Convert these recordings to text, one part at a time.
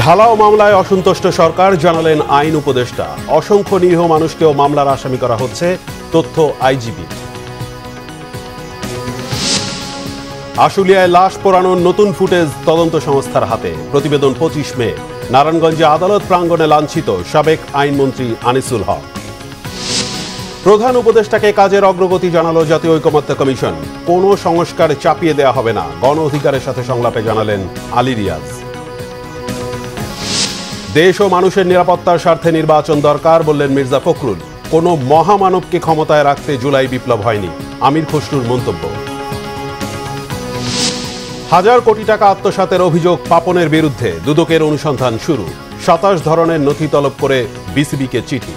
ঢালাও মামলায় অসন্তুষ্ট সরকার, জানালেন আইন উপদেষ্টা। অসংখ্য নিরীহ মানুষকেও মামলার আসামি করা হচ্ছে, তথ্য আইজিপি। আশুলিয়ায় লাশ পোড়ানোর নতুন ফুটেজ তদন্ত সংস্থার হাতে। প্রতিবেদন 25 মে। নারায়ণগঞ্জে আদালত প্রাঙ্গণে লাঞ্ছিত সাবেক আইনমন্ত্রী আনিসুল হক। প্রধান উপদেষ্টাকে কাজের অগ্রগতি জানালো জাতীয় ঐকমত্য কমিশন। কোনো সংস্কার চাপিয়ে দেয়া হবে না, গণ অধিকারের সাথে সংলাপে জানালেন আলী রিয়াজ। দেশ ও মানুষের নিরাপত্তার স্বার্থে নির্বাচন দরকার, বললেন মির্জা ফখরুল। কোনো মহামানবকে ক্ষমতায় রাখতে জুলাই বিপ্লব হয়নি, আমির খসরুর মন্তব্য। হাজার কোটি টাকা আত্মসাতের অভিযোগ পাপনের বিরুদ্ধে দুদকের অনুসন্ধান শুরু। 27 ধরনের নথি তলব করে বিসিবিকে চিঠি।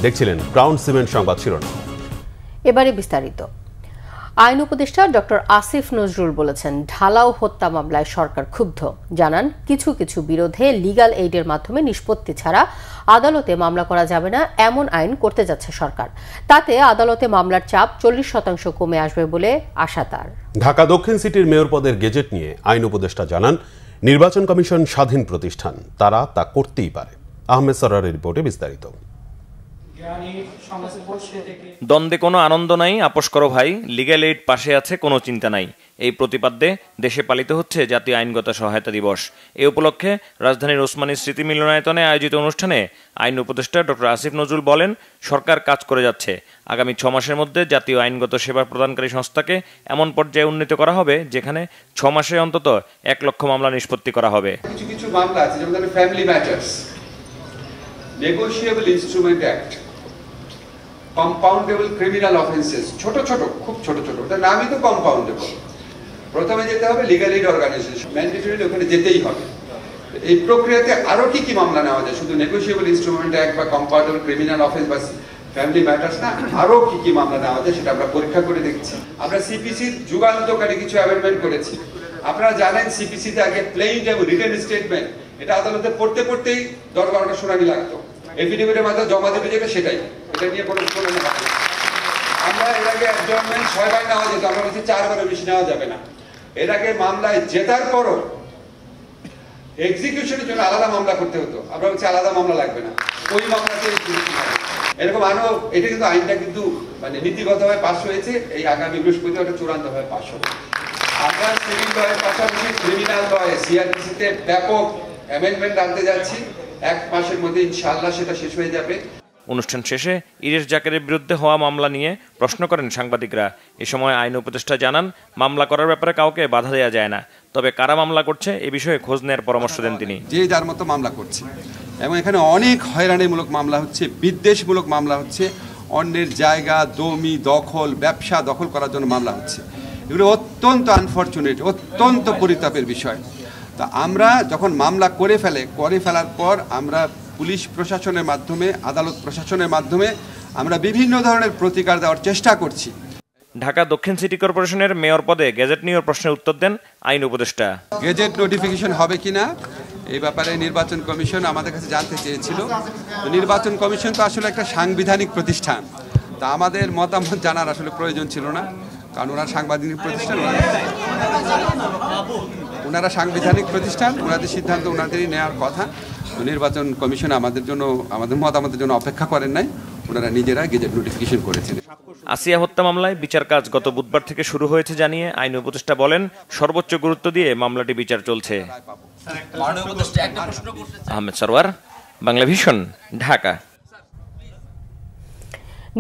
দেখছিলেন ক্রাউন সিমেন্ট সংবাদ শিরোনাম। এবারে বিস্তারিত। আইন উপদেষ্টা ডক্টর আসিফ নজরুল বলেছেন, ঢালাও হত্যা মামলায় সরকার ক্ষুব্ধ। জানান, কিছু কিছু বিরোধে লিগ্যাল এইডের মাধ্যমে নিষ্পত্তি ছাড়া আদালতে মামলা করা যাবে না, এমন আইন করতে যাচ্ছে সরকার। তাতে আদালতে মামলার চাপ 40% কমে আসবে বলে আশা তার। ঢাকা দক্ষিণ সিটির মেয়র পদের গেজেট নিয়ে আইন উপদেষ্টা জানান, নির্বাচন কমিশন স্বাধীন প্রতিষ্ঠান, তারা তা করতেই পারে। আহমেদ সরারের রিপোর্টে বিস্তারিত। দ্বন্দ্বে কোনো আনন্দ নাই, আপোষ করো ভাই, লিগ্যাল এইড পাশে আছে, কোনো চিন্তা নাই, এই প্রতিপাদ্যে দেশে পালিত হচ্ছে জাতীয় আইনগত সহায়তা দিবস। এ উপলক্ষে রাজধানীর ওসমানী স্মৃতি মিলনায়তনে আয়োজিত অনুষ্ঠানে আইন উপদেষ্টা ডক্টর আসিফ নজরুল বলেন, সরকার কাজ করে যাচ্ছে। আগামী 6 মাসের মধ্যে জাতীয় আইনগত সেবা প্রদানকারী সংস্থাকে এমন পর্যায়ে উন্নীত করা হবে যেখানে 6 মাসে অন্তত 1 লক্ষ মামলা নিষ্পত্তি করা হবে। কিছু কিছু মামলা আছে, যেমন family matters, negotiable instrument act, compoundable criminal offences, ছোট ছোট, খুব ছোট ছোট, তার নামই তো কম্পাউন্ডেবল। প্রথমে যেতে হবে লিগ্যাল এইড অর্গানাইজেশন, ম্যান্ডেটরি ওখানে যেতেই হবে। এই প্রক্রিয়াতে আরো কি কি মামলা নেওয়া যায়, শুধু নেগোশিয়েবল ইনস্ট্রুমেন্ট অ্যাক্ট বা কম্পাউন্ডেবল ক্রিমিনাল অফেন্স বা ফ্যামিলি ম্যাটার্স না, আরো কি কি মামলা নেওয়া যায় সেটা আমরা পরীক্ষা করে দেখছি। আমরা সিপিসির যুগান্তকারী কিছু অ্যামেন্ডমেন্ট করেছি। আপনারা জানেন সিপিসিতে আগে প্লেইন এবং রিটেন স্টেটমেন্ট, এটা আদালতে পড়তে পড়তেই 10-12টা শুনানি লাগতো। এফিডেভিটের মাধ্যমে জমা দেবে যেটা সেটাই, এটা নিয়ে কোনো শুনানি হবে না। আমরা এর আগে অ্যাডজর্নমেন্ট 6 বার নেওয়া যেত, আমরা বলছি 4 বারের বেশি নেওয়া যাবে না। এর আগে মামলায় জেতার পরও এক্সিকিউশনের জন্য আলাদা মামলা করতে হতো, আমরা বলছি আলাদা মামলা লাগবে না, ওই মামলাতে এরকম আরো। এটা কিন্তু আইনটা কিন্তু মানে নীতিগতভাবে পাস হয়েছে, এই আগামী বৃহস্পতিবার এটা চূড়ান্তভাবে পাস হবে। আমরা সিভিল লয়ের পাশাপাশি ক্রিমিনাল লয়ে সিআরপিসিতে ব্যাপক অ্যামেন্ডমেন্ট আনতে যাচ্ছি। 1 মাসের মধ্যে ইনশাআল্লাহ সেটা শেষ হয়ে যাবে। অনুষ্ঠান শেষে ইরেশ জাকেরের বিরুদ্ধে হওয়া মামলা নিয়ে প্রশ্ন করেন সাংবাদিকরা। এ সময় আইন উপদেষ্টা জানান, মামলা করার ব্যাপারে কাউকে বাধা দেওয়া যায় না, তবে কারা মামলা করছে এ বিষয়ে খোঁজ নেওয়ার পরামর্শ দেন তিনি। যে যার মতো মামলা করছে এবং এখানে অনেক হয়রানিমূলক মামলা হচ্ছে, বিদ্বেষমূলক মামলা হচ্ছে, অন্যের জায়গা, জমি দখল, ব্যবসা দখল করার জন্য মামলা হচ্ছে। এগুলো অত্যন্ত আনফরচুনেট, অত্যন্ত পরিতাপের বিষয়। তা আমরা যখন মামলা করে ফেলার পর আমরা পুলিশ প্রশাসনের মাধ্যমে, আদালত প্রশাসনের মাধ্যমে আমরা বিভিন্ন ধরনের প্রতিকার দেওয়ার চেষ্টা করছি। ঢাকা দক্ষিণ সিটি কর্পোরেশনের মেয়র পদে গেজেট নিয়োগ প্রশ্নের উত্তর দেন আইন উপদেষ্টা। গেজেট নোটিফিকেশন হবে কিনা এই ব্যাপারে নির্বাচন কমিশন আমাদের কাছে জানতে চেয়েছিল। তো নির্বাচন কমিশন তো আসলে একটা সাংবিধানিক প্রতিষ্ঠান, তা আমাদের মতামত জানার আসলে প্রয়োজন ছিল না, কারণ ওনারা সাংবিধানিক প্রতিষ্ঠান, ওনারা সাংবিধানিক প্রতিষ্ঠান, ওনাদের সিদ্ধান্ত ওনাদেরই নেওয়ার কথা। তো নির্বাচন কমিশন আমাদের মতামতের জন্য অপেক্ষা করেন নাই, ওনারা নিজেরা গেজেট নোটিফিকেশন করেছেন। আসিয়া হত্যা মামলায় বিচার কাজ গত বুধবার থেকে শুরু হয়েছে জানিয়ে আইন উপদেষ্টা বলেন, সর্বোচ্চ গুরুত্ব দিয়ে মামলাটি বিচার চলছে। আহমেদ সরওয়ার, বাংলা ভিশন, ঢাকা।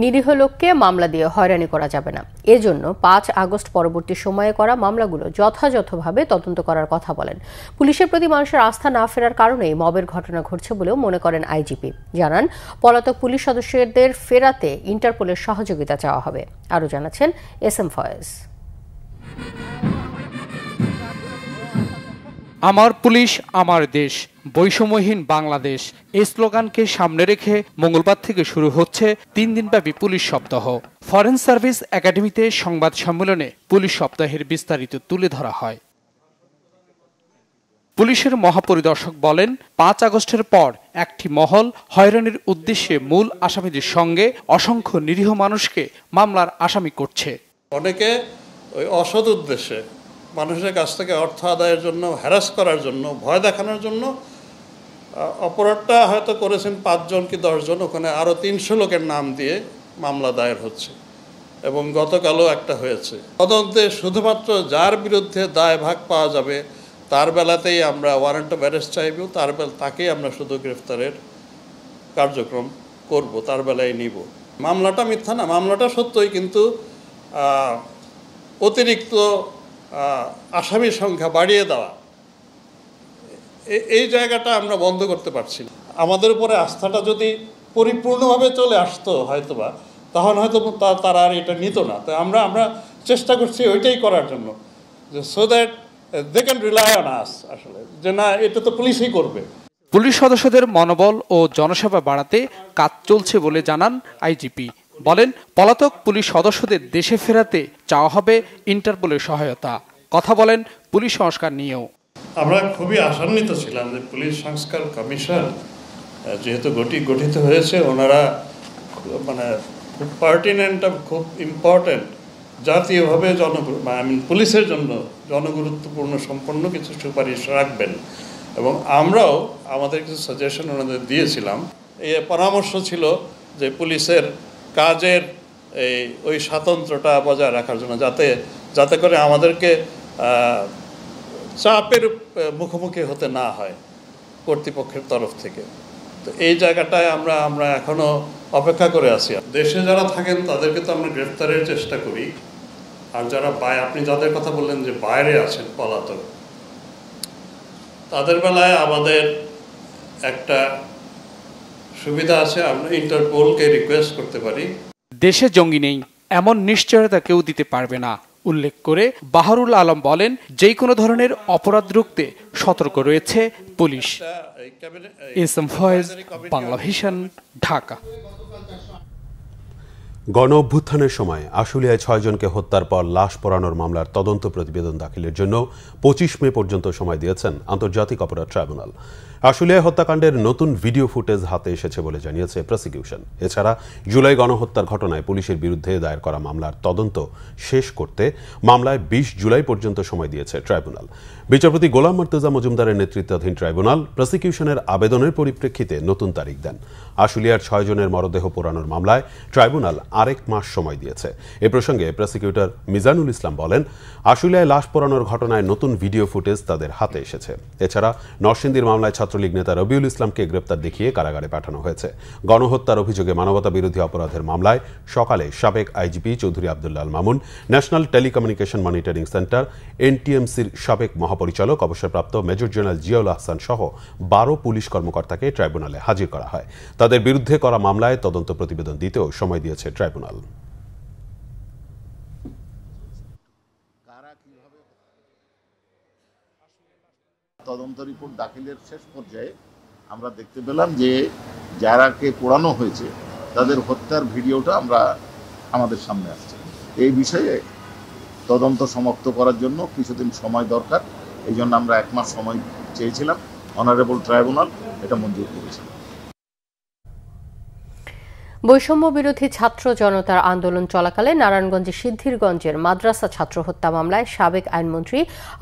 নিরীহ লোককে মামলা দিয়ে হয়রানি করা যাবে না, এজন্য 5 আগস্ট পরবর্তী সময়ে করা মামলাগুলো যথাযথভাবে তদন্ত করার কথা বলেন। পুলিশের প্রতি মানুষের আস্থা না ফেরার কারণেই মবের ঘটনা ঘটছে বলেও মনে করেন আইজিপি। জানান, পলাতক পুলিশ সদস্যদের ফেরাতে ইন্টারপোলের সহযোগিতা চাওয়া হবে। আরও জানাচ্ছেন এসএম ফয়েজ। আমার পুলিশ আমার দেশ, বৈষম্যহীন বাংলাদেশ, এই স্লোগানকে সামনে রেখে মঙ্গলবার থেকে শুরু হচ্ছে 3 দিনব্যাপী পুলিশ সপ্তাহ। ফরেন সার্ভিস একাডেমিতে সংবাদ সম্মেলনে পুলিশ সপ্তাহের বিস্তারিত তুলে ধরা হয়। পুলিশের মহাপরিদর্শক বলেন, 5 আগস্টের পর একটি মহল হয়রানির উদ্দেশ্যে মূল আসামিদের সঙ্গে অসংখ্য নিরীহ মানুষকে মামলার আসামি করছে। অনেকে ওই অসৎ উদ্দেশ্যে মানুষের কাছ থেকে অর্থ আদায়ের জন্য, হ্যারাস করার জন্য, ভয় দেখানোর জন্য অপরাধটা হয়তো করেছেন 5 জন কি 10 জন, ওখানে আরও 300 লোকের নাম দিয়ে মামলা দায়ের হচ্ছে এবং গতকালও একটা হয়েছে। তদন্তে শুধুমাত্র যার বিরুদ্ধে দায় ভাগ পাওয়া যাবে তার বেলাতেই আমরা ওয়ারেন্ট অফ অ্যারেস্ট চাইব, তাকেই আমরা শুধু গ্রেফতারের কার্যক্রম করব, তার বেলায় নিব। মামলাটা মিথ্যা না, মামলাটা সত্যই, কিন্তু অতিরিক্ত আসামির সংখ্যা বাড়িয়ে দেওয়া, এই জায়গাটা আমরা বন্ধ করতে পারছি না। আমাদের উপরে আস্থাটা যদি পরিপূর্ণভাবে চলে আসতো হয়তোবা, তখন হয়তো তারা আর এটা নিত না। তো আমরা চেষ্টা করছি ওইটাই করার জন্য, যে so that they can rely on us, আসলে যে না, এটা তো পুলিশই করবে। পুলিশ সদস্যদের মনোবল ও জনসেবা বাড়াতে কাজ চলছে বলে জানান আইজিপি। বলেন, পলাতক পুলিশ সদস্যদের দেশে ফেরাতে চাওয়া হবে ইন্টারপোলের সহায়তা। কথা বলেন পুলিশ সংস্কার নিয়েও। আমরা খুবই আশান্বিত ছিলাম যে পুলিশ সংস্কার কমিশন যেহেতু গঠিত হয়েছে, ওনারা মানে খুব পার্টিনেন্ট, খুব ইম্পর্টেন্ট, জাতীয়ভাবে পুলিশের জন্য জনগুরুত্বপূর্ণ সম্পন্ন কিছু সুপারিশ রাখবেন এবং আমরাও আমাদের কিছু সাজেশন ওনাদের দিয়েছিলাম। এই পরামর্শ ছিল যে পুলিশের কাজের ওই স্বাতন্ত্র্যটা বজায় রাখার জন্য, যাতে করে আমাদেরকে চাপের মুখোমুখি হতে না হয় কর্তৃপক্ষের তরফ থেকে। তো এই জায়গাটায় আমরা এখনো অপেক্ষা করে আছি। দেশে যারা থাকেন তাদেরকে তো আমরা গ্রেফতারের চেষ্টা করি, আর যারা আপনি যাদের কথা বললেন যে বাইরে আছেন পলাতক, তাদের বেলায় আমাদের একটা সুবিধা আছে, আমরা ইন্টারপোলকে রিকোয়েস্ট করতে পারি। দেশে জঙ্গি নেই এমন নিশ্চয়তা কেউ দিতে পারবে না উল্লেখ করে বাহারুল আলম বলেন, যে কোনো ধরনের অপরাধ রুখতে সতর্ক রয়েছে পুলিশ। SM Foyez, Bangla vision, Dhaka. গণ অভ্যুত্থানের সময় আশুলিয়ায় 6 জনকে হত্যার পর লাশ পোড়ানোর মামলার তদন্ত প্রতিবেদন দাখিলের জন্য 25 মে পর্যন্ত সময় দিয়েছেন আন্তর্জাতিক অপরাধ ট্রাইব্যুনাল। আশুলিয়া হত্যাকাণ্ডের নতুন ভিডিও ফুটেজ হাতে এসেছে বলে জানিয়েছে প্রসিকিউশন। এছাড়া জুলাই গণহত্যার ঘটনায় পুলিশের বিরুদ্ধে দায়ের করা মামলার তদন্ত শেষ করতে মামলায় 20 জুলাই পর্যন্ত সময় দিয়েছে ট্রাইব্যুনাল। বিচারপতি গোলাম মুর্তজা মজুমদারের নেতৃত্বাধীন ট্রাইব্যুনাল প্রসিকিউশনের আবেদনের পরিপ্রেক্ষিতে নতুন তারিখ দেন। আশুলিয়ার 6 জনের মরদেহ পোড়ানোর মামলায় ট্রাইব্যুনাল আরেক মাস সময় দিয়েছে। এ প্রসঙ্গে প্রসিকিউটর মিজানুল ইসলাম বলেন, আশুলিয়ায় লাশ পোড়ানোর ঘটনায় নতুন ভিডিও ফুটেজ তাদের হাতে এসেছে। এছাড়া নরসিংদীর মামলায় ছাত্রলীগ নেতা রবিউল ইসলামকে গ্রেপ্তার দেখিয়ে কারাগারে পাঠানো হয়েছে। গণহত্যার অভিযোগে মানবতা বিরোধী অপরাধের মামলায় সকালে সাবেক IGP Chowdhury Abdullah Al Mamun, national telecommunication monitoring centre এনটিএমসির সাবেক মহাপরিচালক অবসরপ্রাপ্ত মেজর জেনারেল জিয়াউল আহসান সহ 12 পুলিশ কর্মকর্তাকে ট্রাইব্যুনালে হাজির করা হয়। তাদের বিরুদ্ধে করা মামলায় তদন্ত প্রতিবেদন দিতেও সময় দিয়েছে ট্রাইব্যুনাল। তদন্ত রিপোর্ট দাখিলের শেষ পর্যায়ে আমরা দেখতে পেলাম যে যারাকে পোড়ানো হয়েছে তাদের হত্যার ভিডিওটা আমাদের সামনে আসছে। এই বিষয়ে তদন্ত সমাপ্ত করার জন্য কিছুদিন সময় দরকার, এই জন্য আমরা 1 মাস সময় চেয়েছিলাম। অনারেবল ট্রাইব্যুনাল এটা মঞ্জুর করেছে। বৈষম্য বিরোধী ছাত্র জনতার আন্দোলন চলাকালে নারায়ণগঞ্জের সিদ্ধিরগঞ্জের মাদ্রাসা ছাত্র হত্যা মামলায় সাবেক আইনমন্ত্রী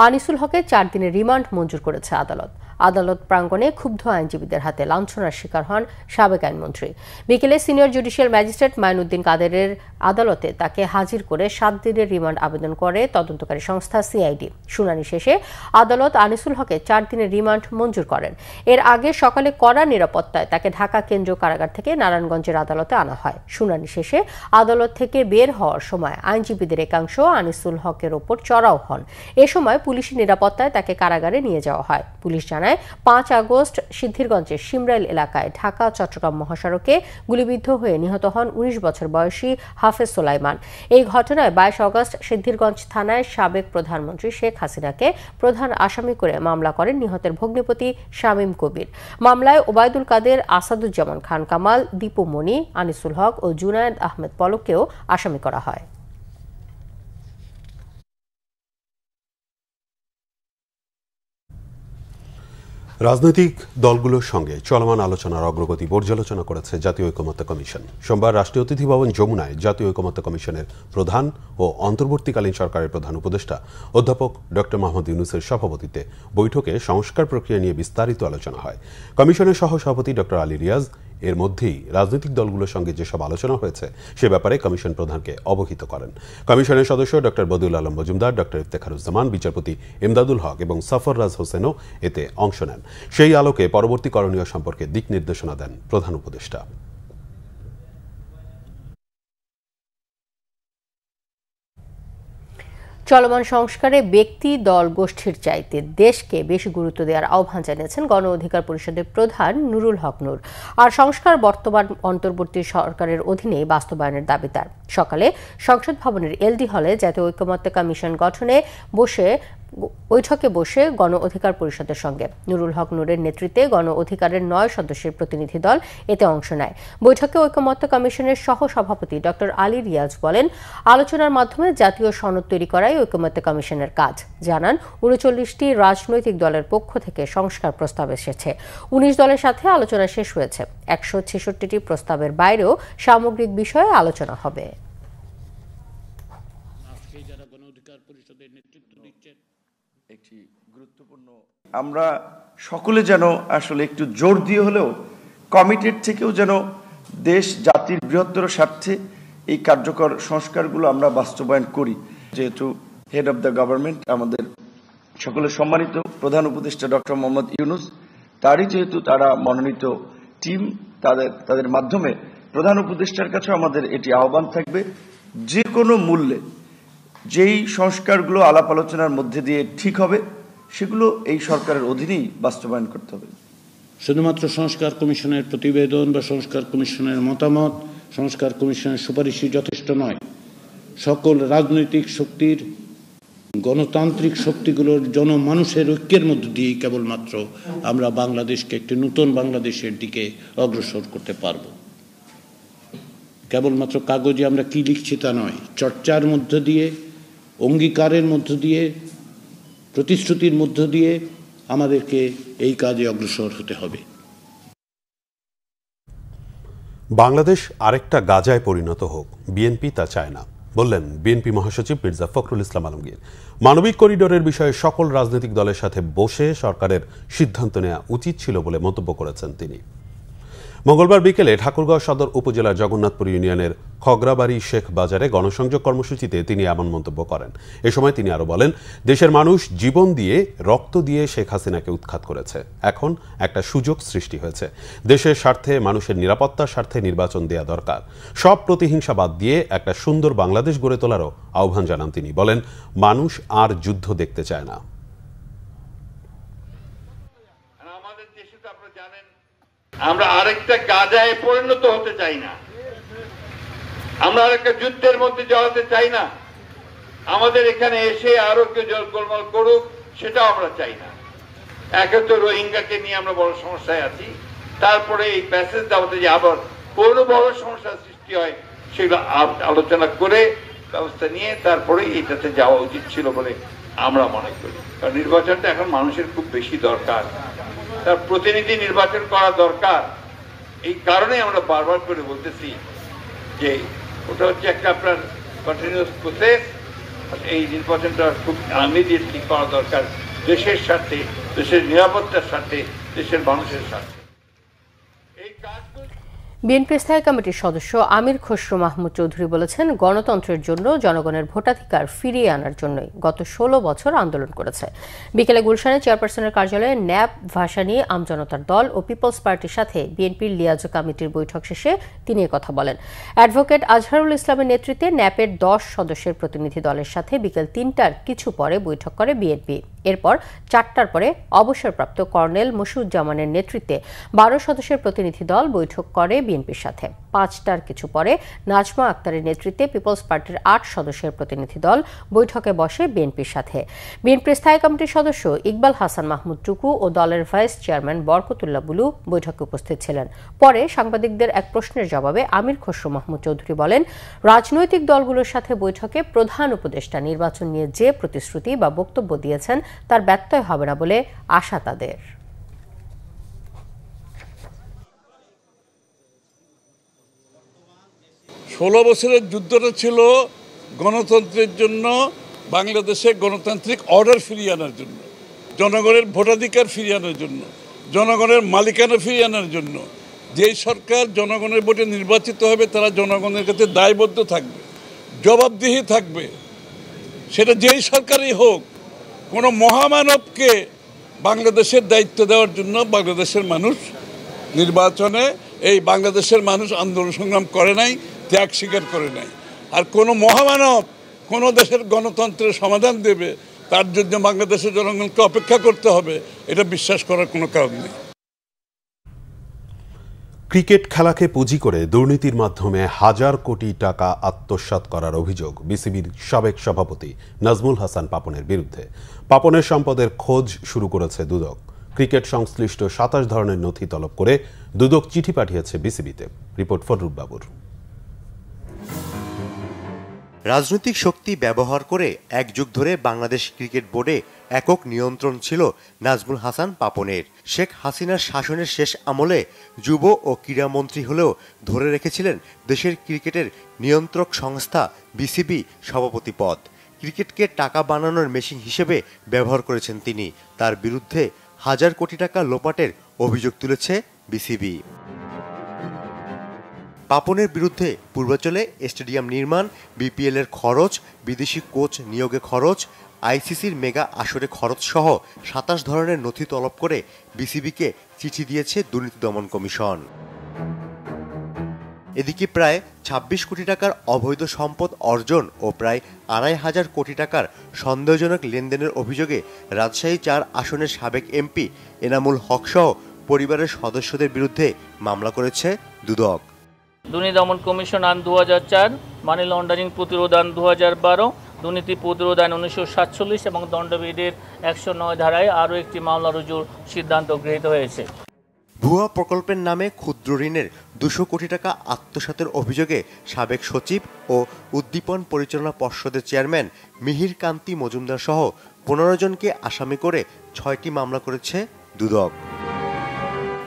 আনিসুল হকের 4 দিনের রিমান্ড মঞ্জুর করেছে আদালত। আদালত প্রাঙ্গণে ক্ষুব্ধ আইনজীবীদের হাতে লাঞ্ছনার শিকার হন সাবেক আইনমন্ত্রী। বিকেলে সিনিয়র জুডিশিয়াল ম্যাজিস্ট্রেট মাইনুদ্দিন কাদেরের আদালতে তাকে হাজির করে 7 দিনের রিমান্ড আবেদন করে তদন্তকারী সংস্থা সিআইডি। শুনানি শেষে আদালত আনিসুল হকের 4 দিনের রিমান্ড মঞ্জুর করেন। এর আগে সকালে কড়া নিরাপত্তায় তাকে ঢাকা কেন্দ্রীয় কারাগার থেকে নারায়ণগঞ্জের আদালতে আনা হয়। শুনানি শেষে আদালত থেকে বের হওয়ার সময় আইনজীবীদের একাংশ আনিসুল হকের ওপর চড়াও হন। এ সময় পুলিশি নিরাপত্তায় তাকে কারাগারে নিয়ে যাওয়া হয়। পুলিশ জানায়, 5 আগস্ট সিদ্ধিরগঞ্জের শিমরাইল এলাকায় ঢাকা চট্টগ্রাম মহাসড়কে গুলিবিদ্ধ হয়ে নিহত হন 19 বছর বয়সী হাফেজ সোলাইমান। এই ঘটনায় 22 আগস্ট সিদ্ধিরগঞ্জ থানায় সাবেক প্রধানমন্ত্রী শেখ হাসিনাকে প্রধান আসামি করে মামলা করেন নিহতের ভগ্নিপতি শামীম কবির। মামলায় ওবায়দুল কাদের, আসাদুজ্জামান খান কামাল, দীপু মনি, আনিসুল হক ও জুনায়েদ আহমেদ পলককেও আসামি করা হয়। রাজনৈতিক দলগুলোর সঙ্গে চলমান আলোচনার অগ্রগতি পর্যালোচনা করেছে জাতীয় ঐকমত্য কমিশন। সোমবার রাষ্ট্রীয় অতিথি ভবন যমুনায় জাতীয় ঐকমত্য কমিশনের প্রধান ও অন্তর্বর্তীকালীন সরকারের প্রধান উপদেষ্টা অধ্যাপক ডক্টর মোহাম্মদ ইউনূসের সভাপতিত্বে বৈঠকে সংস্কার প্রক্রিয়া নিয়ে বিস্তারিত আলোচনা হয়। কমিশনের সহসভাপতি ডক্টর আলী রিয়াজ এর মধ্যেই রাজনৈতিক দলগুলোর সঙ্গে যেসব আলোচনা হয়েছে সে ব্যাপারে কমিশন প্রধানকে অবহিত করেন। কমিশনের সদস্য ডক্টর বদিউল আলম মজুমদার, ডক্টর ইফতেখারুজ্জামান, বিচারপতি ইমদাদুল হক এবং সফররাজ হোসেনও এতে অংশ নেন। সেই আলোকে পরবর্তী করণীয় সম্পর্কে দিক নির্দেশনা দেন প্রধান উপদেষ্টা। চলমান সংস্কারে ব্যক্তি, দল, গোষ্ঠীর চাইতে দেশকে বেশি গুরুত্ব দেওয়ার আহ্বান জানিয়েছেন গণ অধিকার পরিষদের প্রধান নুরুল হক নূর। আর সংস্কার বর্তমান অন্তর্বর্তী সরকারের অধীনে বাস্তবায়নের দাবি তার। সকালে সংসদ ভবনের এলডি হলে জাতীয় ঐকমত্য কমিশন গঠনে বৈঠকে বসে গণ অধিকার পরিষদের সঙ্গে নুরুল হক নূরের নেতৃত্বে গণ অধিকারের ৯ সদস্যের প্রতিনিধি দল এতে অংশ নেয়। বৈঠকে ঐকমত্য কমিশনের সহ সভাপতি ডক্টর আলী রিয়াজ বলেন, আলোচনার মাধ্যমে জাতীয় সনদ তৈরি করাই ঐকমত্য কমিশনের কাজ। জানান ৩৯টি রাজনৈতিক দলের পক্ষ থেকে সংস্কার প্রস্তাব এসেছে। ১৯ দলের সাথে আলোচনা শেষ হয়েছে। ১৬৬টি প্রস্তাবের বাইরেও সামগ্রিক বিষয়ে আলোচনা হবে। আমরা সকলে যেন আসলে একটু জোর দিয়ে হলেও কমিটেড থেকেও যেন দেশ জাতির বৃহত্তর স্বার্থে এই কার্যকর সংস্কারগুলো আমরা বাস্তবায়ন করি। যেহেতু হেড অব দ্য গভর্নমেন্ট আমাদের সকলের সম্মানিত প্রধান উপদেষ্টা ডক্টর মোহাম্মদ ইউনূস, তারই যেহেতু তারা মনোনীত টিম, তাদের মাধ্যমে প্রধান উপদেষ্টার কাছে আমাদের এটি আহ্বান থাকবে, যে কোনো মূল্যে যেই সংস্কারগুলো আলাপ আলোচনার মধ্যে দিয়ে ঠিক হবে সেগুলো এই সরকারের অধীনেই বাস্তবায়ন করতে হবে। শুধুমাত্র সংস্কার কমিশনের প্রতিবেদন বা সংস্কার কমিশনের মতামত, সংস্কার কমিশনের সুপারিশই যথেষ্ট নয়। সকল রাজনৈতিক শক্তির, গণতান্ত্রিক শক্তিগুলোর জনমানুষের ঐক্যের মধ্য দিয়েই কেবলমাত্র আমরা বাংলাদেশকে একটি নতুন বাংলাদেশের দিকে অগ্রসর করতে পারব। কেবলমাত্র কাগজে আমরা কি লিখছি তা নয়, চর্চার মধ্য দিয়ে, অঙ্গীকারের মধ্য দিয়ে, প্রতিশ্রুতির মধ্য দিয়ে আমাদেরকে এই কাজে অগ্রসর হতে হবে। বাংলাদেশ আরেকটা গাজায় পরিণত হোক, বিএনপি তা চায় না, বললেন বিএনপি মহাসচিব মির্জা ফখরুল ইসলাম আলমগীর। মানবিক করিডোরের বিষয়ে সকল রাজনৈতিক দলের সাথে বসে সরকারের সিদ্ধান্ত নেওয়া উচিত ছিল বলে মন্তব্য করেছেন তিনি। মঙ্গলবার বিকেলে ঠাকুরগাঁও সদর উপজেলার জগন্নাথপুর ইউনিয়নের খগরাবাড়ি শেখ বাজারে গণসংযোগ কর্মসূচিতে তিনি এমন মন্তব্য করেন। এ সময় তিনি আরো বলেন, দেশের মানুষ জীবন দিয়ে, রক্ত দিয়ে শেখ হাসিনাকে উৎখাত করেছে। এখন একটা সুযোগ সৃষ্টি হয়েছে। দেশের স্বার্থে, মানুষের নিরাপত্তার স্বার্থে নির্বাচন দেয়া দরকার। সব প্রতিহিংসা বাদ দিয়ে একটা সুন্দর বাংলাদেশ গড়ে তোলারও আহ্বান জানান তিনি। বলেন, মানুষ আর যুদ্ধ দেখতে চায় না। আমরা আরেকটা গাজায় পরিণত হতে চাই না, আমরা আরেকটা যুদ্ধের মধ্যে জড়াতে চাই না। আমাদের এখানে এসে আরো কেউ গোলমাল করুক সেটাও আমরা চাই না। একে তো রোহিঙ্গাকে নিয়ে আমরা বড় সমস্যায় আছি, তারপরে এই প্যাসেজ দাওয়াতে যে আবার কোনো বড় সমস্যার সৃষ্টি হয় সেগুলো আলোচনা করে ব্যবস্থা নিয়ে তারপরে এটাতে যাওয়া উচিত ছিল বলে আমরা মনে করি। কারণ নির্বাচনটা এখন মানুষের খুব বেশি দরকার, তার প্রতিনিধি নির্বাচন করা দরকার। এই কারণে আমরা বারবার করে বলতেছি যে ওটা হচ্ছে একটা আপনার কন্টিনিউয়াস প্রসেস। এই নির্বাচনটা খুব ইমিডিয়েটলি করা দরকার, দেশের স্বার্থে, দেশের নিরাপত্তার স্বার্থে, দেশের মানুষের স্বার্থে। এই কাজগুলো বিএনপি স্থায়ী কমিটির সদস্য আমির খসরু মাহমুদ চৌধুরী বলেছেন, গণতন্ত্রের জন্য, জনগণের ভোটাধিকার ফিরিয়ে আনার জন্যই গত ১৬ বছর আন্দোলন করেছে। বিকেলে গুলশানে চেয়ারপারসনের কার্যালয়ে ন্যাপ, ভাসানী, আমজনতার দল ও পিপলস পার্টির সাথে বিএনপির লিয়াজ কমিটির বৈঠক শেষে তিনি কথা বলেন। অ্যাডভোকেট আজহারুল ইসলামের নেতৃত্বে ন্যাপের ১০ সদস্যের প্রতিনিধি দলের সাথে বিকেল ৩টার কিছু পরে বৈঠক করে বিএনপি। এরপর ৪টার পরে অবসরপ্রাপ্ত কর্নেল মশিউজ্জামানের নেতৃত্বে ১২ সদস্যের প্রতিনিধি দল বৈঠক করে বিএনপির সাথে। ৫টার কিছু পরে নাজমা আক্তারের নেতৃত্বে পিপলস পার্টির ৮ সদস্যের প্রতিনিধি দল বৈঠকে বসে বিএনপির সাথে। বিএনপির স্থায়ী কমিটির সদস্য ইকবাল হাসান মাহমুদ টুকু ও দলের ভাইস চেয়ারম্যান বরকতুল্লাহ বুলু বৈঠকে উপস্থিত ছিলেন। পরে সাংবাদিকদের এক প্রশ্নের জবাবে আমির খসরু মাহমুদ চৌধুরী বলেন, রাজনৈতিক দলগুলোর সাথে বৈঠকে প্রধান উপদেষ্টা নির্বাচন নিয়ে যে প্রতিশ্রুতি বা বক্তব্য দিয়েছেন তার ব্যত্যয় হবে না বলে আশা তাদের। 16 বছরের যুদ্ধটা ছিল গণতন্ত্রের জন্য, বাংলাদেশে গণতান্ত্রিক অর্ডার ফিরিয়ে আনার জন্য, জনগণের ভোটাধিকার ফিরিয়ে আনার জন্য, জনগণের মালিকানা ফিরিয়ে আনার জন্য। যেই সরকার জনগণের ভোটে নির্বাচিত হবে তারা জনগণের কাছে দায়বদ্ধ থাকবে, জবাবদিহি থাকবে, সেটা যেই সরকারই হোক। কোনো মহামানবকে বাংলাদেশের দায়িত্ব দেওয়ার জন্য বাংলাদেশের মানুষ নির্বাচনে, এই বাংলাদেশের মানুষ আন্দোলন সংগ্রাম করে নাই, ত্যাগ স্বীকার করে নাই। আর কোনো মহামানব কোনো দেশের গণতন্ত্রের সমাধান দেবে তার জন্য বাংলাদেশের জনগণকে অপেক্ষা করতে হবে, এটা বিশ্বাস করার কোনো কারণ নেই। ক্রিকেট খেলাকে পুঁজি করে দুর্নীতির মাধ্যমে হাজার কোটি টাকা আত্মসাৎ করার অভিযোগ বিসিবির সাবেক সভাপতি নাজমুল হাসান পাপনের বিরুদ্ধে। পাপনের সম্পদের খোঁজ শুরু করেছে দুদক। ক্রিকেট সংশ্লিষ্ট 27 ধরনের নথি তলব করে দুদক চিঠি পাঠিয়েছে বিসিবিতে। রিপোর্ট ফররুখ বাবুর। রাজনৈতিক শক্তি ব্যবহার করে এক যুগ ধরে বাংলাদেশ ক্রিকেট বোর্ডে একক নিয়ন্ত্রণ ছিল নাজমুল হাসান পাপনের। শেখ হাসিনার শাসনের শেষ আমলে যুব ও ক্রীড়ামন্ত্রী হলেও ধরে রেখেছিলেন দেশের ক্রিকেটের নিয়ন্ত্রক সংস্থা বিসিবি সভাপতি পদ। ক্রিকেটকে টাকা বানানোর মেশিন হিসেবে ব্যবহার করেছেন তিনি। তার বিরুদ্ধে হাজার কোটি টাকা লোপাটের অভিযোগ তুলেছে বিসিবি। পাপনের বিরুদ্ধে পূর্বাঞ্চলে স্টেডিয়াম নির্মাণ, বিপিএল এর খরচ, বিদেশি কোচ নিয়োগে খরচ, আইসিসির মেগা আসরে খরচ সহ 27 ধরনের নথি তলব করে বিসিবিকে চিঠি দিয়েছে দুর্নীতি দমন কমিশন। এদিকে প্রায় 26 কোটি টাকার অবৈধ সম্পদ অর্জন ও প্রায় 2,500 কোটি টাকার সন্দেহজনক লেনদেনের অভিযোগে রাজশাহী 4 আসনের সাবেক এমপি এনামুল হক সহ পরিবারের সদস্যদের বিরুদ্ধে মামলা করেছে দুদক। দুর্নীতি দমন কমিশন আইন 2004, মানি লন্ডারিং প্রতিরোধ আইন 2012, দুর্নীতি প্রতিরোধ আইন 1947 এবং দণ্ডবিধির 109 ধারায় আরও একটি মামলা রুজুর সিদ্ধান্ত গৃহীত হয়েছে। ভুয়া প্রকল্পের নামে ক্ষুদ্র ঋণের 200 কোটি টাকা আত্মসাতের অভিযোগে সাবেক সচিব ও উদ্দীপন পরিচালনা পর্ষদের চেয়ারম্যান মিহির কান্তি মজুমদার সহ 15 জনকে আসামি করে 6টি মামলা করেছে দুদক।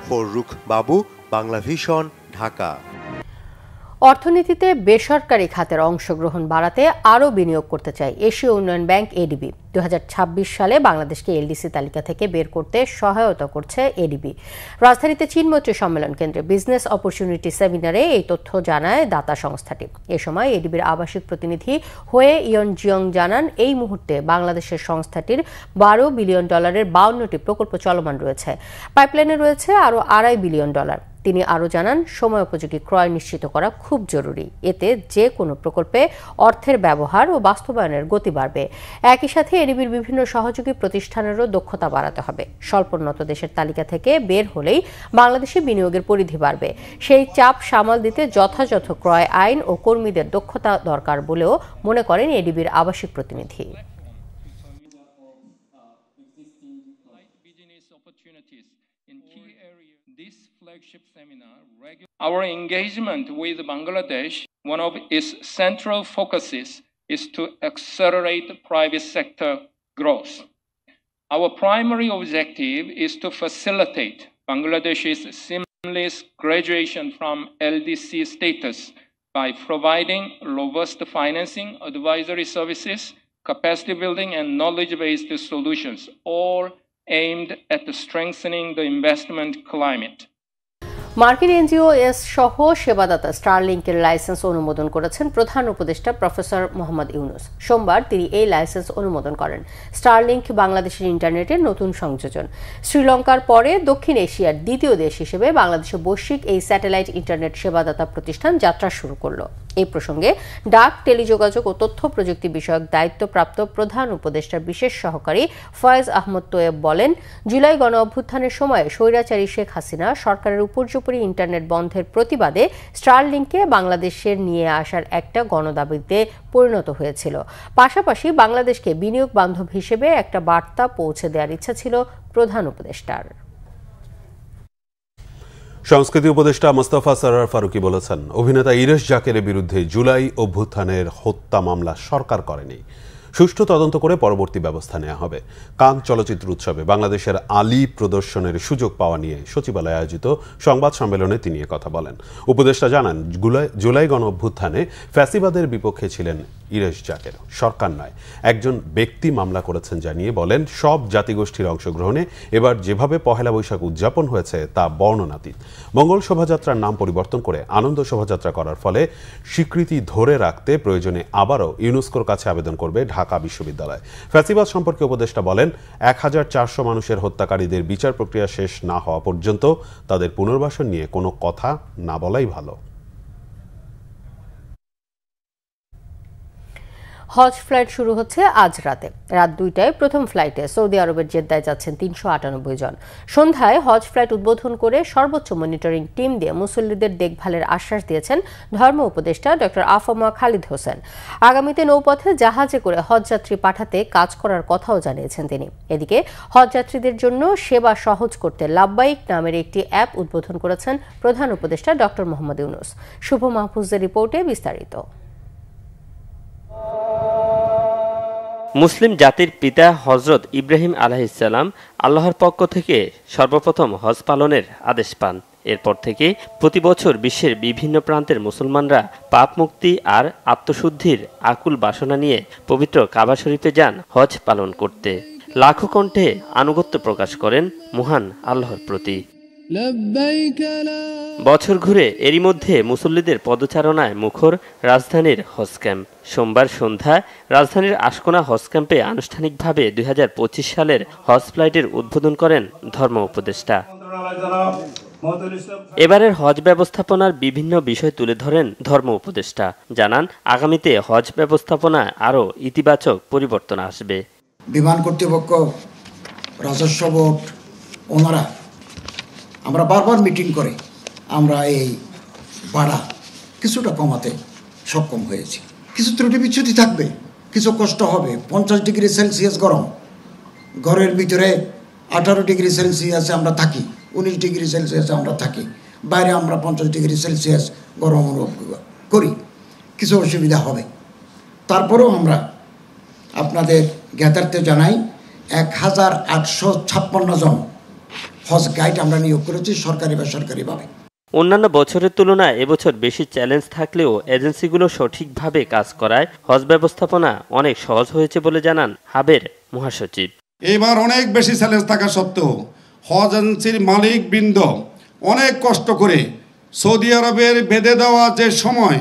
ফররুখ বাবু, বাংলা ভিশন, ঢাকা। অর্থনীতিতে বেসরকারি খাতের অংশগ্রহণ বাড়াতে আরও বিনিয়োগ করতে চায় এশীয় উন্নয়ন ব্যাংক এডিবি। 2026 সালে বাংলাদেশকে এলডিসি তালিকা থেকে বের করতে সহায়তা করছে এডিবি। রাজধানীতে চীনমৈত্রী সম্মেলন কেন্দ্রে বিজনেস অপরচুনিটি সেমিনারে এই তথ্য জানায় দাতা সংস্থাটি। এ সময় এডিবির আবাসিক প্রতিনিধি হোয়ে ইয়ন জিয়ং জানান, এই মুহূর্তে বাংলাদেশের সংস্থাটির $12 বিলিয়ন 52টি প্রকল্প চলমান রয়েছে। পাইপলাইনে রয়েছে আরও $2.5 বিলিয়ন। তিনি আরও জানান, সময়োপযোগী ক্রয় নিশ্চিত করা খুব জরুরি। এতে যে কোনো প্রকল্পে অর্থের ব্যবহার ও বাস্তবায়নের গতি বাড়বে। একই সাথে এডিবির বিভিন্ন সহযোগী প্রতিষ্ঠানেরও দক্ষতা বাড়াতে হবে। স্বল্পোন্নত দেশের তালিকা থেকে বের হলেই বাংলাদেশে বিনিয়োগের পরিধি বাড়বে। সেই চাপ সামাল দিতে যথাযথ ক্রয় আইন ও কর্মীদের দক্ষতা দরকার বলেও মনে করেন এডিবির আবাসিক প্রতিনিধি। Our engagement with Bangladesh, one of its central focuses is to accelerate private sector growth. Our primary objective is to facilitate Bangladesh's seamless graduation from LDC status by providing robust financing, advisory services, capacity building, and knowledge-based solutions, all aimed at strengthening the investment climate. মার্কিন এনজিওএস সহ সেবাদাতা স্টারলিংকের licence অনুমোদন করেছেন প্রধান উপদেষ্টা professor Mohammad Yunus. সোমবার তিনি এই licence অনুমোদন করেন। স্টারলিংক বাংলাদেশের ইন্টারনেটের নতুন সংযোজন। শ্রীলঙ্কার পরে দক্ষিণ এশিয়ার দ্বিতীয় দেশ হিসেবে বাংলাদেশে বৈশ্বিক এই স্যাটেলাইট ইন্টারনেট সেবাদাতা প্রতিষ্ঠান যাত্রা শুরু করল। এই প্রসঙ্গে ডাক, টেলিযোগাযোগ ও তথ্য প্রযুক্তি বিষয়ক দায়িত্বপ্রাপ্ত প্রধান উপদেষ্টার বিশেষ সহকারী ফয়েজ আহমদ তোয়েব বলেন, জুলাই গণ অভ্যুত্থানের সময় স্বৈরাচারী শেখ হাসিনা সরকারের উপর্যুপরি ইন্টারনেট বন্ধের প্রতিবাদে স্টারলিংকে বাংলাদেশের নিয়ে আসার একটা গণদাবিতে পরিণত হয়েছিল। পাশাপাশি বাংলাদেশকে বিনিয়োগ বান্ধব হিসেবে একটা বার্তা পৌঁছে দেওয়ার ইচ্ছা ছিল প্রধান উপদেষ্টার। সংস্কৃতি উপদেষ্টা মোস্তফা সরোয়ার ফারুকী বলেছেন, অভিনেতা ইরেশ জাকেরের বিরুদ্ধে জুলাই অভ্যুত্থানের হত্যা মামলা সরকার করেনি। সুষ্ঠু তদন্ত করে পরবর্তী ব্যবস্থা নেওয়া হবে। কান চলচ্চিত্র উৎসবে বাংলাদেশের আলী প্রদর্শনের সুযোগ পাওয়া নিয়ে সচিবালয়ে আয়োজিত সংবাদ সম্মেলনে তিনি কথা বলেন। উপদেষ্টা জানান, জুলাই গণ অভ্যুত্থানে ফ্যাসিবাদের বিপক্ষে ছিলেন ইরেশ জাকের, সরকার নয়। একজন ব্যক্তি মামলা করেছেন জানিয়ে বলেন, সব জাতিগোষ্ঠীর অংশগ্রহণে এবার যেভাবে পহেলা বৈশাখ উদযাপন হয়েছে তা বর্ণনাতীত। মঙ্গল শোভাযাত্রার নাম পরিবর্তন করে আনন্দ শোভাযাত্রা করার ফলে স্বীকৃতি ধরে রাখতে প্রয়োজনে আবারও ইউনেস্কোর কাছে আবেদন করবে ঢাকা বিশ্ববিদ্যালয়। ফ্যাসিবাদ সম্পর্কে উপদেষ্টা বলেন, 1400 মানুষের হত্যাকারীদের বিচার প্রক্রিয়া শেষ না হওয়া পর্যন্ত তাদের পুনর্বাসন নিয়ে কোনো কথা না বলাই ভালো। হজ ফ্লাইট শুরু হচ্ছে আজ রাতে। রাত 2টায় প্রথম ফ্লাইটে সৌদি আরবের জেদ্দায় যাচ্ছেন 398 জন। সন্ধ্যায় হজ ফ্লাইট উদ্বোধন করে সর্বোচ্চ মনিটরিং টিম দিয়ে মুসল্লিদের দেখভালের আশ্বাস দিয়েছেন ধর্ম উপদেষ্টা ডক্টর আফমা খালিদ হোসেন। আগামীতে নৌপথে জাহাজে করে হজযাত্রী পাঠাতে কাজ করার কথাও জানিয়েছেন তিনি। এদিকে হজযাত্রীদের জন্য সেবা সহজ করতে লাব্বাইক নামের একটি অ্যাপ উদ্বোধন করেছেন প্রধান উপদেষ্টা ডক্টর মোহাম্মদ ইউনূস। শুভ মাহফুজের রিপোর্টে বিস্তারিত। মুসলিম জাতির পিতা হজরত ইব্রাহিম আলাইহিসসালাম আল্লাহর পক্ষ থেকে সর্বপ্রথম হজ পালনের আদেশ পান। এরপর থেকে প্রতি বছর বিশ্বের বিভিন্ন প্রান্তের মুসলমানরা পাপ মুক্তি আর আত্মশুদ্ধির আকুল বাসনা নিয়ে পবিত্র কাবা শরীফে যান হজ পালন করতে। লাখো কণ্ঠে আনুগত্য প্রকাশ করেন মহান আল্লাহর প্রতি। বছর ঘুরে এরই মধ্যে মুসল্লিদের পদচারণায় মুখর রাজধানীর হজ ক্যাম্প। সোমবার সন্ধ্যায় রাজধানীর আশকোনা হজ ক্যাম্পে আনুষ্ঠানিকভাবে 2025 সালের হজ ফ্লাইটের উদ্বোধন করেন ধর্ম উপদেষ্টা। এবারের হজ ব্যবস্থাপনার বিভিন্ন বিষয় তুলে ধরেন ধর্ম উপদেষ্টা। জানান, আগামীতে হজ ব্যবস্থাপনায় আরও ইতিবাচক পরিবর্তন আসবে। বিমান কর্তৃপক্ষ, রাজস্ব বোর্ড, ওনারা আমরা বারবার মিটিং করে আমরা এই ভাড়া কিছুটা কমাতে সক্ষম হয়েছি। কিছু ত্রুটি বিচ্যুতি থাকবে, কিছু কষ্ট হবে। 50 ডিগ্রি সেলসিয়াস গরম, ঘরের ভিতরে 18 ডিগ্রি সেলসিয়াসে আমরা থাকি, 19 ডিগ্রি সেলসিয়াসে আমরা থাকি, বাইরে আমরা 50 ডিগ্রি সেলসিয়াস গরম অনুভব করি। কিছু অসুবিধা হবে। তারপরেও আমরা আপনাদের জ্ঞাতার্থে জানাই, 1856 জন হজ গাইড আমরা নিয়োগ করেছি সরকারি বা বেসরকারিভাবে। অন্যান্য বছরের তুলনায় এবছর বেশি চ্যালেঞ্জ থাকলেও এজেন্সিগুলো সঠিকভাবে কাজ করায় হজ ব্যবস্থাপনা অনেক সহজ হয়েছে বলে জানান হাবের মহাসচিব। এবার অনেক বেশি চ্যালেঞ্জ থাকা সত্ত্বেও হজ এজেন্সির মালিক বৃন্দ অনেক কষ্ট করে সৌদি আরবের বেঁধে দেওয়া যে সময়,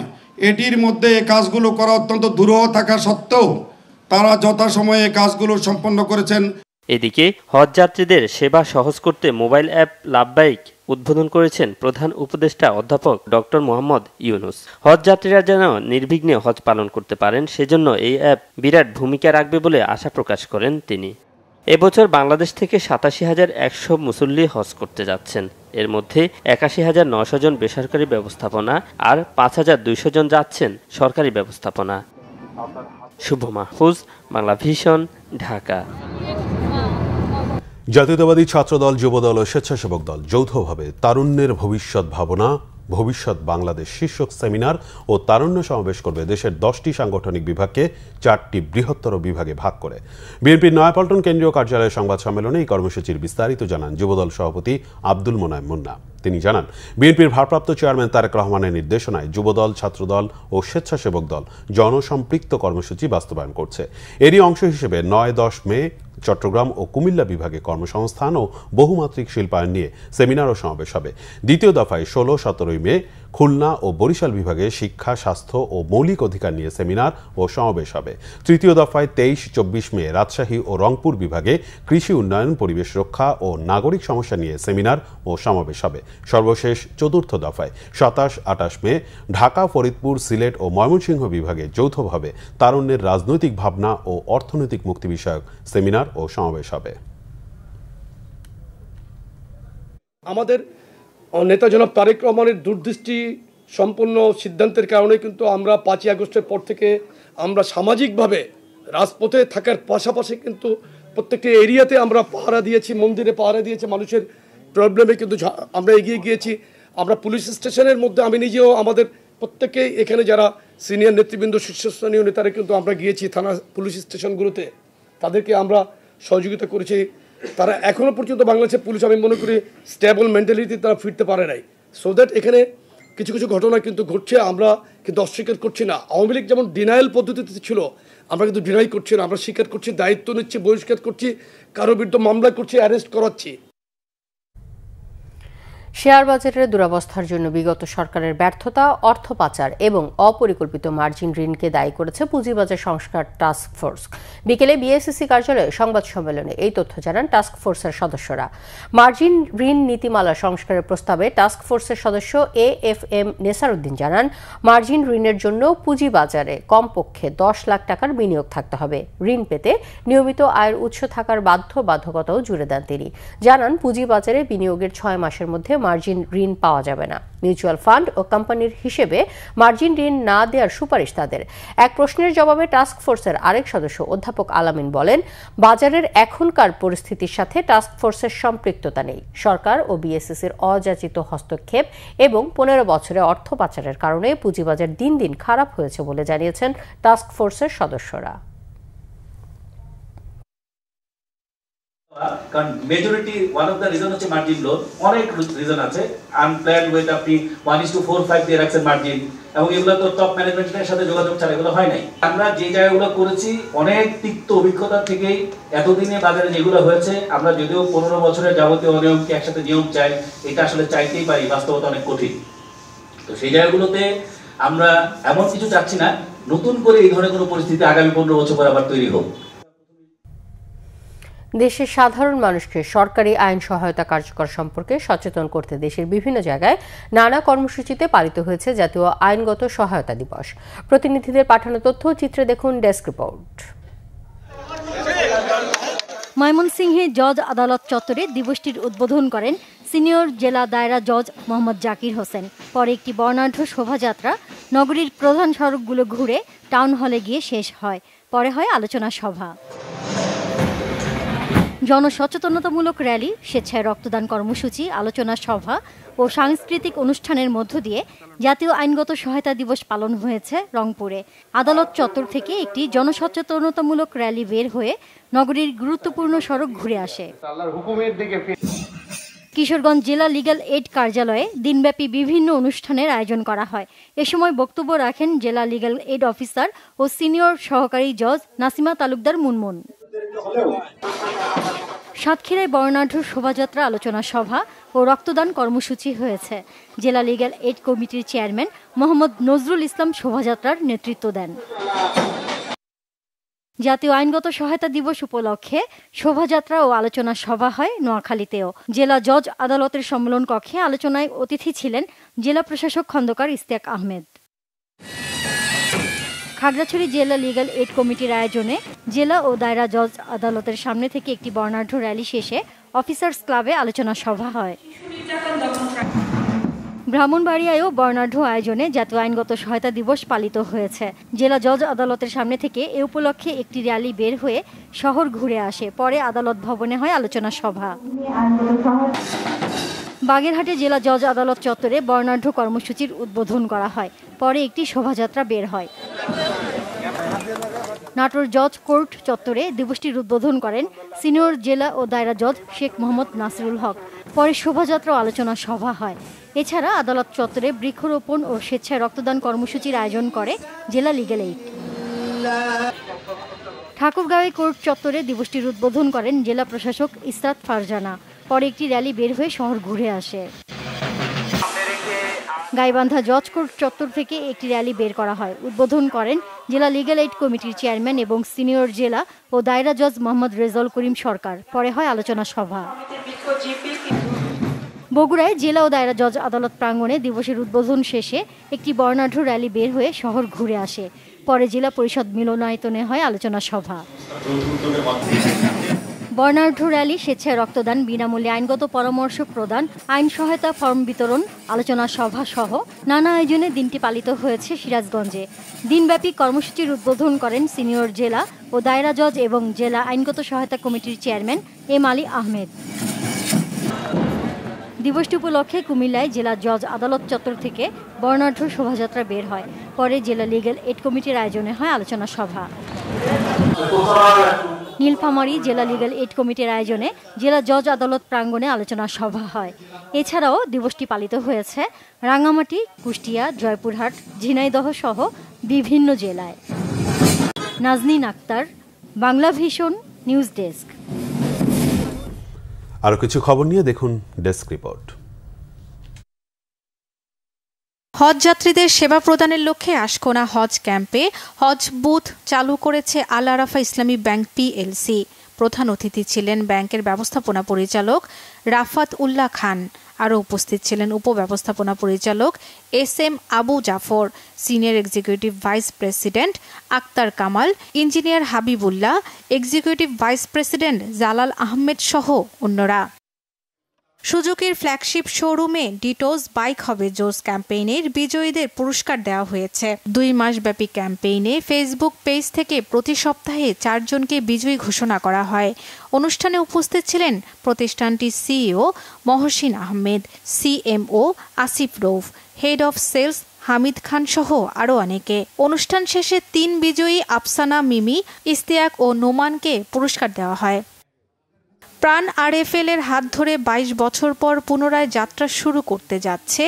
এটির মধ্যে এই কাজগুলো করা অত্যন্ত দুরূহ থাকা সত্ত্বেও তারা যথাসময়ে কাজগুলো সম্পন্ন করেছেন। এদিকে হজযাত্রীদের সেবা সহজ করতে মোবাইল অ্যাপ লাব্বাইক উদ্বোধন করেছেন প্রধান উপদেষ্টা অধ্যাপক ডক্টর মোহাম্মদ ইউনূস। হজযাত্রীরা যেন নির্বিঘ্নে হজ পালন করতে পারেন, সেজন্য এই অ্যাপ বিরাট ভূমিকা রাখবে বলে আশা প্রকাশ করেন তিনি। এবছর বাংলাদেশ থেকে 87,100 মুসল্লি হজ করতে যাচ্ছেন। এর মধ্যে 81,900 জন বেসরকারি ব্যবস্থাপনা আর 5,200 জন যাচ্ছেন সরকারি ব্যবস্থাপনা। শুভ মাহফুজ, বাংলা ভিশন, ঢাকা। জাতীয়তাবাদী ছাত্রদল, যুবদল ও স্বেচ্ছাসেবক দল যৌথভাবে তারুণ্যের ভবিষ্যৎ ভাবনা, ভবিষ্যৎ বাংলাদেশ শীর্ষক সেমিনার ও তারুণ্য সমাবেশ করবে দেশের 10টি সাংগঠনিক বিভাগকে 4টি বৃহত্তর বিভাগে ভাগ করে। বিএনপির নয়াপল্টন কেন্দ্রীয় কার্যালয়ের সংবাদ সম্মেলনে এই কর্মসূচির বিস্তারিত জানান যুবদল সভাপতি আব্দুল মোনায়েম মুন্না। তিনি জানান, বিএনপির ভারপ্রাপ্ত চেয়ারম্যান তারেক রহমানের নির্দেশনায় যুবদল, ছাত্রদল ও স্বেচ্ছাসেবক দল জনসম্পৃক্ত কর্মসূচি বাস্তবায়ন করছে। এরই অংশ হিসেবে 9-10 মে চট্টগ্রাম ও কুমিল্লা বিভাগে কর্মসংস্থান ও বহুমাত্রিক শিল্পায়ন নিয়ে সেমিনার ও সমাবেশ হবে। দ্বিতীয় দফায় 16-17 মে খুলনা ও বরিশাল বিভাগে শিক্ষা, স্বাস্থ্য ও মৌলিক অধিকার নিয়ে সেমিনার ও সমাবেশ হবে। তৃতীয় দফায় 23-24 মে রাজশাহী ও রংপুর বিভাগে কৃষি উন্নয়ন, পরিবেশ রক্ষা ও নাগরিক সমস্যা নিয়ে সেমিনার ও সমাবেশ হবে। সর্বশেষ চতুর্থ দফায় 27-28 মে ঢাকা, ফরিদপুর, সিলেট ও ময়মনসিংহ বিভাগে যৌথভাবে তারুণ্যের রাজনৈতিক ভাবনা ও অর্থনৈতিক মুক্তি বিষয়ক সেমিনার ও সমাবেশ হবে। আমাদের নেতা জনাব তারেক রহমানের দূরদৃষ্টি সম্পন্ন সিদ্ধান্তের কারণে কিন্তু আমরা 5ই আগস্টের পর থেকে আমরা সামাজিকভাবে রাজপথে থাকার পাশাপাশি কিন্তু প্রত্যেকটি এরিয়াতে আমরা পাহারা দিয়েছি, মন্দিরে পাহারা দিয়েছি, মানুষের প্রবলেমে কিন্তু আমরা এগিয়ে গিয়েছি। আমরা পুলিশ স্টেশনের মধ্যে আমি নিজেও আমাদের প্রত্যেকেই এখানে যারা সিনিয়র নেতৃবৃন্দ, শীর্ষস্থানীয় নেতারা কিন্তু আমরা গিয়েছি থানা পুলিশ স্টেশনগুলোতে, তাদেরকে আমরা সহযোগিতা করেছি। তারা এখনও পর্যন্ত বাংলাদেশের পুলিশ আমি মনে করি স্টেবল মেন্টালিটি তারা ফিরতে পারে নাই। সো দ্যাট এখানে কিছু কিছু ঘটনা কিন্তু ঘটছে, আমরা কিন্তু অস্বীকার করছি না। আওয়ামী লীগ যেমন ডিনায়াল পদ্ধতিতে ছিল, আমরা কিন্তু ডিনাই করছি না, আমরা স্বীকার করছি, দায়িত্ব নিচ্ছি, বহিষ্কার করছি, কারো বিরুদ্ধে মামলা করছি, অ্যারেস্ট করাচ্ছি। শেয়ার বাজারের দুরবস্থার জন্য বিগত সরকারের ব্যর্থতা, অর্থ পাচার এবং অপরিকল্পিত মার্জিন ঋণকে দায়ী করেছে পুঁজিবাজার সংস্কার টাস্ক ফোর্স। বিকেলে বিএসইসি কার্যালয়ে সংবাদ সম্মেলনে এই তথ্য জানান টাস্ক ফোর্সের সদস্যরা। মার্জিন ঋণ নীতিমালা সংস্কারের প্রস্তাবে টাস্ক ফোর্সের সদস্য AFM নেসার উদ্দিন জানান, মার্জিন ঋণের জন্য পুঁজিবাজারে কমপক্ষে 10 লাখ টাকার বিনিয়োগ থাকতে হবে। ঋণ পেতে নিয়মিত আয়ের উৎস থাকার বাধ্যবাধকতাও জুড়ে দেন তিনি। জানান, পুঁজিবাজারে বিনিয়োগের 6 মাসের মধ্যে মার্জিন ঋণ পাওয়া যাবে না। মিউচুয়াল ফান্ড ও কোম্পানির হিসেবে মার্জিন ঋণ না দেওয়ার সুপারিশ তাদের। এক প্রশ্নের জবাবে টাস্ক ফোর্সের আরেক সদস্য অধ্যাপক আলামিন বলেন, বাজারের এখনকার পরিস্থিতির সাথে টাস্ক ফোর্সের সম্পৃক্ততা নেই। সরকার ও বিএসইসির অযাচিত হস্তক্ষেপ এবং 15 বছরে অর্থ পাচারের কারণে পুঁজিবাজার দিন দিন খারাপ হয়েছে বলে জানিয়েছেন টাস্ক ফোর্সের সদস্যরা। কারণ majority one of the reason হচ্ছে মার্জিন লোন, অনেক রিজন আছে। আনপ্ল্যান্ড ওয়েট আপনি 1:4-5 দিয়ে রাখছেন মার্জিন, এবং এগুলো তো টপ ম্যানেজমেন্টের সাথে যোগাযোগ ছাড়া এগুলো হয় নাই। আমরা যে জায়গাগুলো করেছি অনেক তিক্ত অভিজ্ঞতা থেকেই এতদিনে বাজারে যেগুলো হয়েছে, আমরা যদিও 15 বছরের যাবতীয় অনিয়মকে একসাথে নিয়ম চাই, এটা আসলে চাইতেই পারি, বাস্তবতা অনেক কঠিন। তো সেই জায়গাগুলোতে আমরা এমন কিছু চাচ্ছি না নতুন করে এই ধরনের কোনো পরিস্থিতি আগামী 15 বছর পর আবার তৈরি হোক। দেশের সাধারণ মানুষকে সরকারি আইন সহায়তা কার্যকর সম্পর্কে সচেতন করতে দেশের বিভিন্ন জায়গায় নানা কর্মসূচিতে পালিত হয়েছে জাতীয় আইনগত সহায়তা দিবস। প্রতিনিধিদের পাঠানো তথ্য চিত্রে দেখুন ডেস্ক রিপোর্ট। ময়মনসিংহে জজ আদালত চত্বরে দিবসটির উদ্বোধন করেন সিনিয়র জেলা দায়রা জজ মোহাম্মদ জাকির হোসেন। পরে একটি বর্ণাঢ্য শোভাযাত্রা নগরীর প্রধান সড়কগুলো ঘুরে টাউন হলে গিয়ে শেষ হয়। পরে হয় আলোচনা সভা, জনসচেতনতামূলক র্যালি, স্বেচ্ছায় রক্তদান কর্মসূচি, আলোচনা সভা ও সাংস্কৃতিক অনুষ্ঠানের মধ্য দিয়ে জাতীয় আইনগত সহায়তা দিবস পালন হয়েছে রংপুরে। আদালত চত্বর থেকে একটি জনসচেতনতামূলক র্যালি বের হয়ে নগরীর গুরুত্বপূর্ণ সড়ক ঘুরে আসে। কিশোরগঞ্জ জেলা লিগ্যাল এইড কার্যালয়ে দিনব্যাপী বিভিন্ন অনুষ্ঠানের আয়োজন করা হয়। এ সময় বক্তব্য রাখেন জেলা লিগ্যাল এইড অফিসার ও সিনিয়র সহকারী জজ নাসিমা তালুকদার মুনমুন। সাতক্ষীরায় বর্ণাঢ্য শোভাযাত্রা, আলোচনা সভা ও রক্তদান কর্মসূচি হয়েছে। জেলা লিগ্যাল এইড কমিটির চেয়ারম্যান মোহাম্মদ নজরুল ইসলাম শোভাযাত্রার নেতৃত্ব দেন। জাতীয় আইনগত সহায়তা দিবস উপলক্ষে শোভাযাত্রা ও আলোচনা সভা হয় নোয়াখালীতেও। জেলা জজ আদালতের সম্মেলন কক্ষে আলোচনায় অতিথি ছিলেন জেলা প্রশাসক খন্দকার ইশতিয়াক আহমেদ। খাগড়াছড়ি জেলা লিগ্যাল এইড কমিটির আয়োজনে জেলা ও দায়রা জজ আদালতের সামনে থেকে একটি বর্ণাঢ্য র্যালি শেষে অফিসার্স ক্লাবে আলোচনা সভা হয়। ব্রাহ্মণবাড়িয়ায়ও বর্ণাঢ্য আয়োজনে জাতীয় আইনগত সহায়তা দিবস পালিত হয়েছে। জেলা জজ আদালতের সামনে থেকে এ উপলক্ষে একটি র্যালি বের হয়ে শহর ঘুরে আসে। পরে আদালত ভবনে হয় আলোচনা সভা। বাগেরহাটে জেলা জজ আদালত চত্বরে বর্ণাঢ্য কর্মসূচির উদ্বোধন করা হয়। পরে একটি শোভাযাত্রা বের হয়। নাটোর জজ কোর্ট চত্বরে দিবসটির উদ্বোধন করেন সিনিয়র জেলা ও দায়রা জজ শেখ মোহাম্মদ নাসিরুল হক। পরে শোভাযাত্রা ও আলোচনা সভা হয়। এছাড়া আদালত চত্বরে বৃক্ষরোপণ ও স্বেচ্ছায় রক্তদান কর্মসূচির আয়োজন করে জেলা লিগ্যাল এইড। ঠাকুরগাঁওয়ে কোর্ট চত্বরে দিবসটির উদ্বোধন করেন জেলা প্রশাসক ইসরাত ফারজানা। পরে একটি র্যালি বের হয়ে শহর ঘুরে আসে। গাইবান্ধা জজ কোর্ট চত্বর থেকে একটি র্যালি বের করা হয়। উদ্বোধন করেন জেলা লিগ্যাল এইড কমিটির চেয়ারম্যান এবং সিনিয়র জেলা ও দায়রা জজ মোহাম্মদ রেজাউল করিম সরকার। পরে হয় আলোচনা সভা। বগুড়ায় জেলা ও দায়রা জজ আদালত প্রাঙ্গণে দিবসের উদ্বোধন শেষে একটি বর্ণাঢ্য র্যালি বের হয়ে শহর ঘুরে আসে। পরে জেলা পরিষদ মিলনায়তনে হয় আলোচনা সভা। বর্ণাঢ্য র্যালি, স্বেচ্ছায় রক্তদান, বিনামূল্যে আইনগত পরামর্শ প্রদান, আইন সহায়তা ফর্ম বিতরণ, আলোচনা সভা সহ নানা আয়োজনে দিনটি পালিত হয়েছে সিরাজগঞ্জে। দিনব্যাপী কর্মসূচির উদ্বোধন করেন সিনিয়র জেলা ও দায়রা জজ এবং জেলা আইনগত সহায়তা কমিটির চেয়ারম্যান এম আলী আহমেদ। দিবসটি উপলক্ষে কুমিল্লায় জেলা জজ আদালত চত্বর থেকে বর্ণাঢ্য শোভাযাত্রা বের হয়। পরে জেলা লিগ্যাল এইড কমিটির আয়োজনে হয় আলোচনা সভা। নীলফামারী জেলা লিগ্যাল এইড কমিটির আয়োজনে জেলা জজ আদালত প্রাঙ্গণে আলোচনা সভা হয়। এছাড়াও দিবসটি পালিত হয়েছে রাঙ্গামাটি, কুষ্টিয়া, জয়পুরহাট, ঝিনাইদহ সহ বিভিন্ন জেলায়। Nazneen Akter, Bangla vision news desk. আরো কিছু খবর নিয়ে দেখুন ডেস্ক রিপোর্ট। হজ যাত্রীদের সেবা প্রদানের লক্ষ্যে আশকোনা হজ ক্যাম্পে হজ বুথ চালু করেছে আল আরাফা ইসলামী ব্যাংক পিএলসি। প্রধান অতিথি ছিলেন ব্যাংকের ব্যবস্থাপনা পরিচালক রাফাত উল্লাহ খান। আরও উপস্থিত ছিলেন উপব্যবস্থাপনা পরিচালক SM Abu Jafar, senior executive vice president Akter Kamal, engineer Habibullah, executive vice president Jalal Ahmed সহ অন্যরা। সুজুকির ফ্ল্যাগশিপ শোরুমে ডিটোজ বাইক হবে জোস ক্যাম্পেইনের বিজয়ীদের পুরস্কার দেওয়া হয়েছে। 2 মাসব্যাপী ক্যাম্পেইনে ফেসবুক পেজ থেকে প্রতি সপ্তাহে 4 জনকে বিজয়ী ঘোষণা করা হয়। অনুষ্ঠানে উপস্থিত ছিলেন প্রতিষ্ঠানটির CEO Mohsin Ahmed, CMO Asif Rouf, head of sales Hamid Khan সহ আরও অনেকে। অনুষ্ঠান শেষে 3 বিজয়ী আফসানা মিমি, ইস্তিয়াক ও নোমানকে পুরস্কার দেওয়া হয়। প্রাণ RFL এর হাত ধরে 22 বছর পর পুনরায় যাত্রা শুরু করতে যাচ্ছে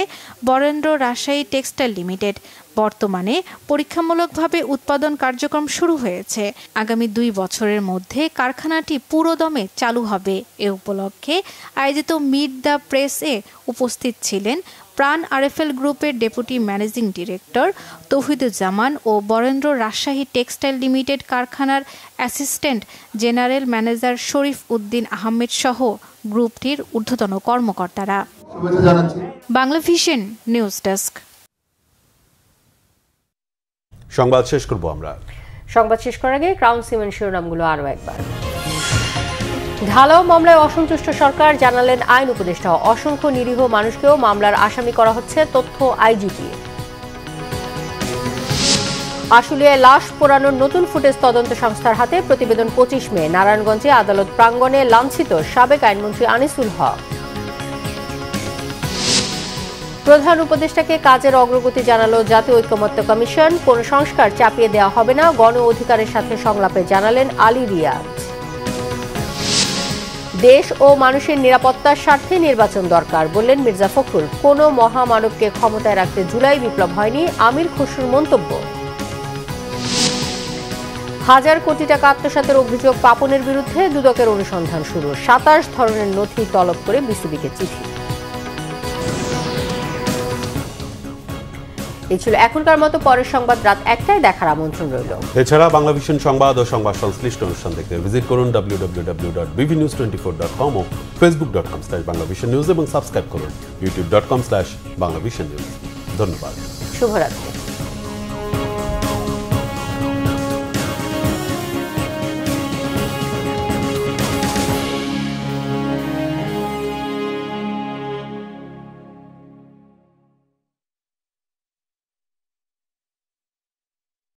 বরেন্দ্র রাজশাহী টেক্সটাইল লিমিটেড। বর্তমানে পরীক্ষামূলকভাবে উৎপাদন কার্যক্রম শুরু হয়েছে। আগামী 2 বছরের মধ্যে কারখানাটি পুরোদমে চালু হবে। এ উপলক্ষে আয়োজিত মিট দ্য প্রেসে উপস্থিত ছিলেন প্রাণ RFL গ্রুপের ডেপুটি ম্যানেজিং ডিরেক্টর তৌহিদুজ্জামান ও বরেন্দ্র রাজশাহী টেক্সটাইল লিমিটেড কারখানার অ্যাসিস্ট্যান্ট জেনারেল ম্যানেজার শরীফ উদ্দিন আহমেদ সহ গ্রুপটির ঊর্ধ্বতন কর্মকর্তারা। Bangla vision news desk. সংবাদ শেষ করব আমরা। সংবাদ শেষ করার আগে ক্রাউন সিমেন্ট শিরোনামগুলো আরও একবার। ঢালাও মামলায় অসন্তুষ্ট সরকার, জানালেন আইন উপদেষ্টা। অসংখ্য নিরীহ মানুষকেও মামলার আসামি করা হচ্ছে, তথ্য আইজিটি। আশুলিয়ায় লাশ পোড়ানোর নতুন ফুটেজ তদন্ত সংস্থার হাতে, প্রতিবেদন 25 মে। নারায়ণগঞ্জে আদালত প্রাঙ্গণে লাঞ্ছিত সাবেক আইনমন্ত্রী আনিসুল হক। প্রধান উপদেষ্টাকে কাজের অগ্রগতি জানালো জাতীয় ঐকমত্য কমিশন। কোন সংস্কার চাপিয়ে দেওয়া হবে না, গণ অধিকারের সাথে সংলাপে জানালেন আলী রিয়াজ। দেশ ও মানুষের নিরাপত্তার স্বার্থে নির্বাচন দরকার, বললেন মির্জা ফখরুল। কোনো মহামানবকে ক্ষমতায় রাখতে জুলাই বিপ্লব হয়নি, আমির খসরুর মন্তব্য। হাজার কোটি টাকা আত্মসাতের অভিযোগ পাপনের বিরুদ্ধে দুদকের অনুসন্ধান শুরু। 27 ধরনের নথি তলব করে বিসিবিকে চিঠি। এই ছিল এখনকার মতো। পরের সংবাদ রাত 1টায় দেখার আমন্ত্রণ রইল। এছাড়া বাংলা ভিশন সংবাদ ও সংবাদ সংশ্লিষ্ট অনুষ্ঠান দেখতে ভিজিট করুন www.bvnews24.com ও facebook.com/banglavisionnews এবং সাবস্ক্রাইব করুন youtube.com/banglavisionnews। ধন্যবাদ। শুভরাত্রি।